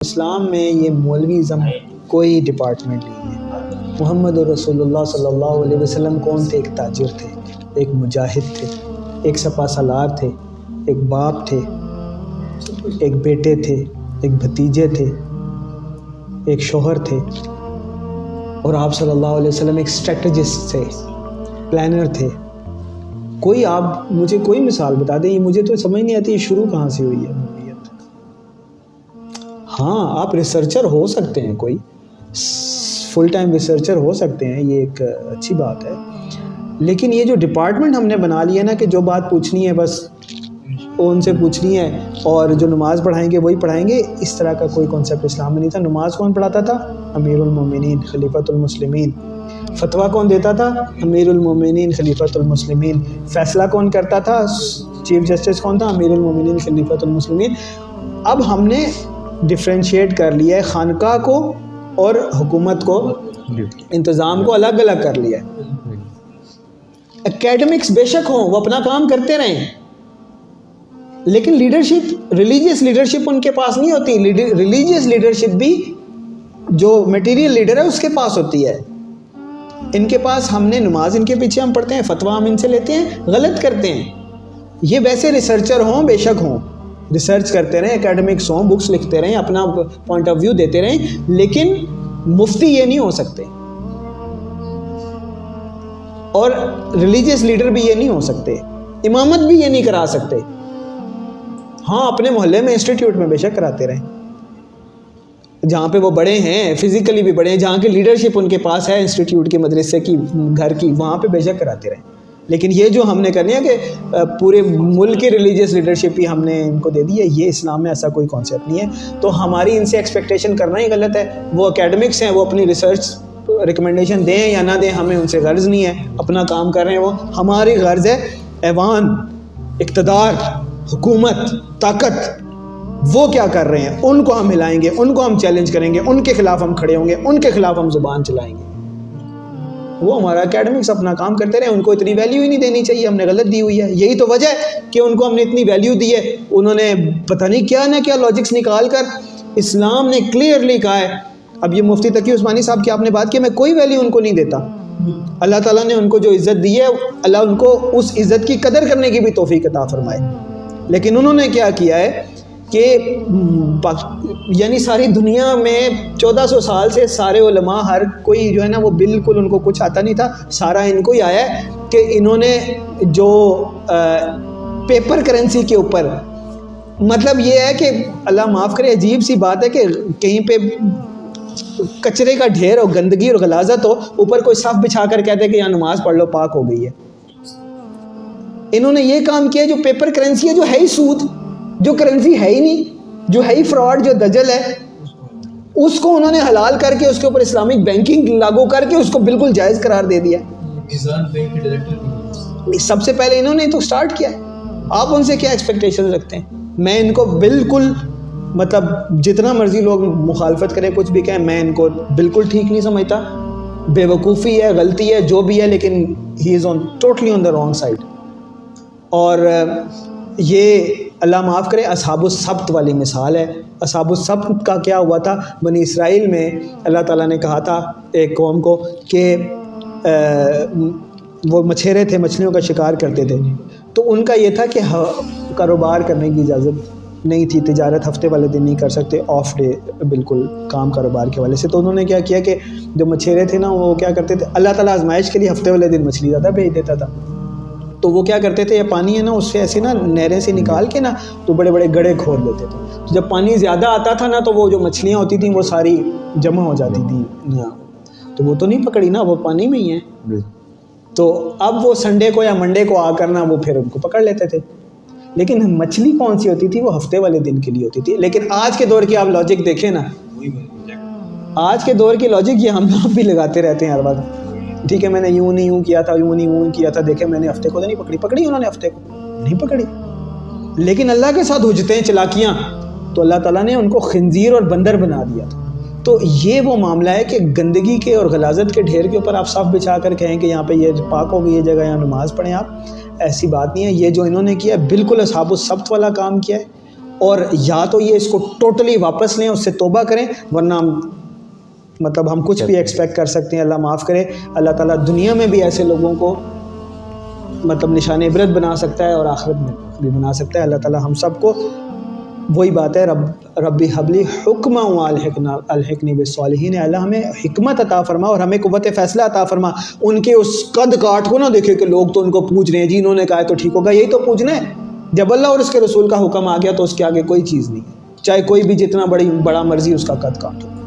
इस्लाम में ये मौलवीज़म कोई डिपार्टमेंट नहीं है। मोहम्मद रसूलुल्लाह सल्लल्लाहु अलैहि वसल्लम कौन थे? एक ताजिर थे, एक मुजाहिद थे, एक सपा सलार थे, एक बाप थे, एक बेटे थे, एक भतीजे थे, एक शोहर थे। और आप सल्लल्लाहु अलैहि वसल्लम एक स्ट्रेटजिस्ट थे, प्लानर थे। कोई आप मुझे कोई मिसाल बता दें, ये मुझे तो समझ नहीं आती ये शुरू कहाँ से हुई है मौलवियत। हाँ, आप रिसर्चर हो सकते हैं, कोई फुल टाइम रिसर्चर हो सकते हैं, ये एक अच्छी बात है। लेकिन ये जो डिपार्टमेंट हमने बना लिया ना कि जो बात पूछनी है बस उनसे पूछनी है और जो नमाज़ पढ़ाएंगे वही पढ़ाएंगे, इस तरह का कोई कॉन्सेप्ट इस्लाम में नहीं था। नमाज कौन पढ़ाता था? अमीरुल मोमिनीन खलीफतुल मुस्लिमीन। फतवा कौन देता था? अमीरुल मोमिनीन खलीफतुल मुस्लिमीन। फैसला कौन करता था? चीफ जस्टिस कौन था? अमीरुल मोमिनीन खलीफतुल मुस्लिमीन। अब हमने डिफ्रेंशिएट कर लिया है, खानका को और हुकूमत को, इंतज़ाम को अलग अलग कर लिया है। एकेडमिक्स बेशक हों, वो अपना काम करते रहें, लेकिन लीडरशिप, रिलीजियस लीडरशिप उनके पास नहीं होती। रिलीजियस लीडरशिप भी जो मटेरियल लीडर है उसके पास होती है। इनके पास हमने नमाज इनके पीछे हम पढ़ते हैं, फतवा हम इनसे लेते हैं, गलत करते हैं। ये वैसे रिसर्चर हों, बेशक हों, रिसर्च करते रहें, एकेडमिक्स हों, बुक्स लिखते रहें, अपना पॉइंट ऑफ व्यू देते रहें, लेकिन मुफ्ती ये नहीं हो सकते और रिलीजियस लीडर भी ये नहीं हो सकते, इमामत भी ये नहीं करा सकते। हाँ, अपने मोहल्ले में, इंस्टीट्यूट में बेशक कराते रहें, जहाँ पे वो बड़े हैं, फिजिकली भी बड़े हैं, जहाँ की लीडरशिप उनके पास है, इंस्टीट्यूट की, मदरसे की, घर की, वहाँ पे बेशक कराते रहें। लेकिन ये जो हमने करनी है कि पूरे मुल्क की रिलीजियस लीडरशिप ही हमने इनको दे दी है, ये इस्लाम में ऐसा कोई कॉन्सेप्ट नहीं है। तो हमारी इनसे एक्सपेक्टेशन करना ही गलत है। वो एकेडमिक्स हैं, वो अपनी रिसर्च रिकमेंडेशन दें या ना दें, हमें उनसे गर्ज नहीं है, अपना काम कर रहे हैं वो। हमारी गर्ज है ऐवान, इक़्तिदार, हुकूमत, ताकत, वो क्या कर रहे हैं उनको हम हिलाएंगे, उनको हम चैलेंज करेंगे, उनके खिलाफ हम खड़े होंगे, उनके खिलाफ हम ज़ुबान चलाएंगे। वो हमारा एकेडमिक्स अपना काम करते रहे, उनको इतनी वैल्यू ही नहीं देनी चाहिए, हमने गलत दी हुई है। यही तो वजह है कि उनको हमने इतनी वैल्यू दी है। उन्होंने पता नहीं क्या ना क्या लॉजिक्स निकाल कर, इस्लाम ने क्लियरली कहा है। अब ये मुफ्ती तकी उस्मानी साहब की आपने बात की, मैं कोई वैल्यू उनको नहीं देता। अल्लाह ताला ने उनको जो इज़्ज़त दी है, अल्लाह उनको उस इज़्ज़त की कदर करने की भी तौफीक अता फरमाए। लेकिन उन्होंने क्या किया है कि यानी सारी दुनिया में 1400 साल से सारे उलमा, हर कोई जो है ना, वो बिल्कुल उनको कुछ आता नहीं था, सारा इनको ही आया है कि इन्होंने जो पेपर करेंसी के ऊपर, मतलब ये है कि अल्लाह माफ़ करे, अजीब सी बात है कि कहीं पे कचरे का ढेर और गंदगी और गलाजत हो, ऊपर कोई सफ़ बिछा कर कहते हैं कि यहाँ नमाज पढ़ लो, पाक हो गई है। इन्होंने ये काम किया, जो पेपर करेंसी है, जो है ही सूद, जो करेंसी है ही नहीं, जो है ही फ्रॉड, जो दजल है, उसको उन्होंने हलाल करके उसके ऊपर इस्लामिक बैंकिंग लागू करके उसको बिल्कुल जायज़ करार दे दिया। सबसे पहले इन्होंने तो स्टार्ट किया। आप उनसे क्या एक्सपेक्टेशन रखते हैं? मैं इनको बिल्कुल, मतलब जितना मर्जी लोग मुखालफत करें, कुछ भी कहें, मैं इनको बिल्कुल ठीक नहीं समझता। बेवकूफ़ी है, गलती है, जो भी है, लेकिन he is on totally on the wrong side. और ये अल्लाह माफ़ करे, असहाबुस सब्त वाली मिसाल है। असहाबुस सब्त का क्या हुआ था? बनी इसराइल में अल्लाह ताला ने कहा था एक कौम को कि वो मछेरे थे, मछलियों का शिकार करते थे, तो उनका ये था कि कारोबार करने की इजाज़त नहीं थी, तिजारत हफ्ते वाले दिन नहीं कर सकते, ऑफ डे बिल्कुल काम कारोबार के वाले से। तो उन्होंने क्या किया कि जो मछेरे थे ना, वो क्या करते थे, अल्लाह ताला आजमाइश के लिए हफ्ते वाले दिन मछली ज़्यादा भेज देता था। तो वो क्या करते थे, ये पानी है ना, उससे ऐसे ना नहरें से निकाल के ना, तो बड़े बड़े गड्ढे खोद लेते थे। तो जब पानी ज़्यादा आता था ना, तो वो जो मछलियाँ होती थी वो सारी जमा हो जाती थी। तो वो तो नहीं पकड़ी ना, वो पानी में ही है। तो अब वो संडे को या मंडे को आकर ना, वो फिर उनको पकड़ लेते थे। लेकिन मछली कौन सी होती थी? वो हफ्ते वाले दिन के लिए होती थी। लेकिन आज के दौर की आप लॉजिक देखें ना, आज के दौर की लॉजिक ये हम आप भी लगाते रहते हैं हर वक्त। ठीक है, मैंने यूँ नहीं यूँ किया था, यूँ नहीं यूँ किया था, देखे मैंने हफ्ते को तो नहीं पकड़ी, पकड़ी उन्होंने हफ्ते को नहीं पकड़ी। लेकिन अल्लाह के साथ हुज्जतें, चलाकियाँ, तो अल्लाह ताला ने उनको खिंजीर और बंदर बना दिया था। तो ये वो मामला है कि गंदगी के और गलाजत के ढेर के ऊपर आप साफ बिछा कर कहें कि यहाँ पे ये पाक हो गई ये जगह, यहाँ नमाज़ पढ़ें आप, ऐसी बात नहीं है। ये जो इन्होंने किया बिल्कुल असहाबुस सब्त वाला काम किया है। और या तो ये इसको टोटली वापस लें, उससे तौबा करें, वरना मतलब हम कुछ भी एक्सपेक्ट कर सकते हैं। अल्लाह माफ़ करे। अल्लाह ताला दुनिया में भी ऐसे लोगों को मतलब निशान इबरत बना सकता है और आखिरत में भी बना सकता है। अल्लाह ताला हम सबको, वही बात है, रब्बी हबली हुक्मा अलहिकनी बिस्सालिहीन, अल्लाह हमें हिकमत अता फरमा और हमें कुव्वत फ़ैसला अता फरमा। उनके उस कद काठ को ना देखे कि लोग तो उनको पूछ रहे हैं, जी इन्होंने कहा है तो ठीक होगा, यही तो पूछना है। जब अल्लाह और उसके रसूल का हुक्म आ गया तो उसके आगे कोई चीज़ नहीं है, चाहे कोई भी जितना बड़ा मर्जी उसका कद काट हो।